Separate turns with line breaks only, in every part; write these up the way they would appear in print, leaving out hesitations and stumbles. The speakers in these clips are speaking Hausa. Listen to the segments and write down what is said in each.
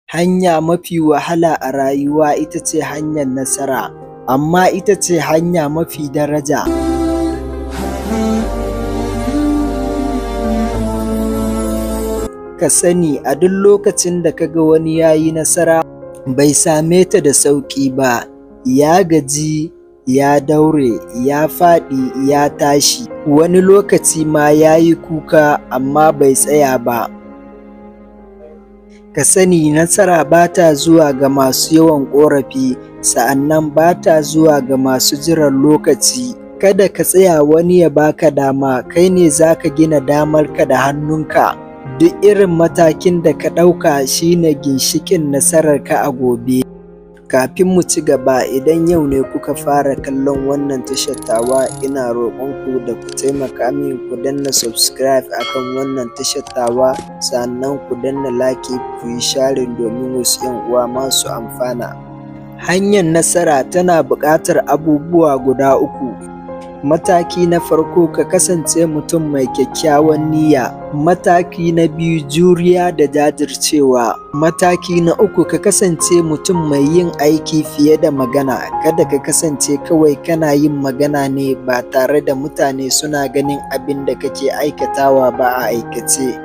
Hanya mafi wahala a rayuwa ita ce hanyar nasara, amma ita ce hanya mafi daraja. Ka sani a duk lokacin da kaga wani ya yi nasara bai same ta da sauƙi ba, ya gaji, ya daure, ya faɗi, ya tashi, wani lokaci ma ya yi kuka amma bai tsaya ba. Ka sani nasara ba ta zuwa ga masu yawan ƙorafi, sa'annan ba ta zuwa ga masu jiran lokaci. Kada ka tsaya wani ya baka dama, kai ne za ka gina damarka da hannunka. Duk irin matakin da ka ɗauka shine ginshiƙin nasararka a gobe. Kafin mu ci gaba, idan yau ne kuka fara kallon wannan tashar tawa, ina roƙonku da ku taimaka min ku danna subscribe akan wannan tashar tawa, sannan ku danna like ku yi sharing domin wasu 'yan uwa masu amfana. Hanyar nasara tana buƙatar abubuwa guda uku. Mataki na farko, ka kasance mutum mai kyakkyawan niyya. Mataki na biyu, juriya da jajircewa. Mataki na uku, ka kasance mutum mai yin aiki fiye da magana. Kada ka kasance kawai kana yin magana ne ba tare da mutane suna ganin abin da kake aikatawa ba a aikace.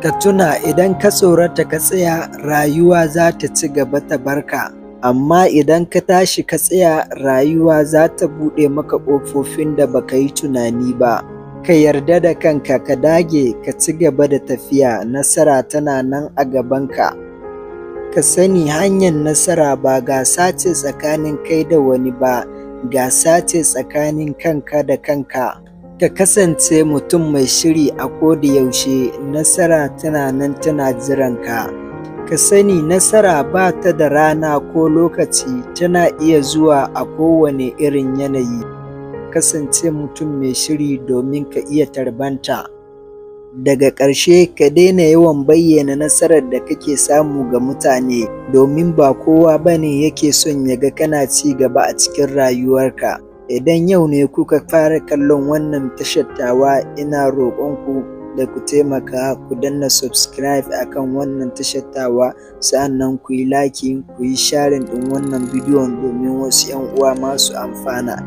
Ka tuna idan ka tsorata ka tsaya, rayuwa za ta ci gaba ta barka. Amma idan ka tashi ka tsaya, rayuwa za ta buɗe maka ƙofofin da baka yi tunani ba. Ka yarda da kanka, ka dage, ka ci gaba da tafiya, nasara tana nan a gabanka. Ka sani hanyar nasara ba gasa ce tsakanin kai da wani ba, gasa ce tsakanin kanka da kanka. Ka kasance mutum mai shiri a koda yaushe, nasara tana nan tana jiranka. Ka sani nasara ba ta da rana ko lokaci, tana iya zuwa a kowane irin yanayi. Kasance mutum mai shiri domin ka iya tarbanta. Daga ƙarshe, ka daina yawan bayyana nasarar da kake samu ga mutane, domin ba kowa bane yake son ya ga kana ci gaba a cikin rayuwarka. Idan yau ne kuka fara kallon wannan tashar tawa, ina roƙonku da ku taimaka ku danna subscribe akan wannan tashar tawa, sa'annan ku yi like, ku yi sharing ɗin wannan bidiyon domin wasu 'yan uwa masu amfana.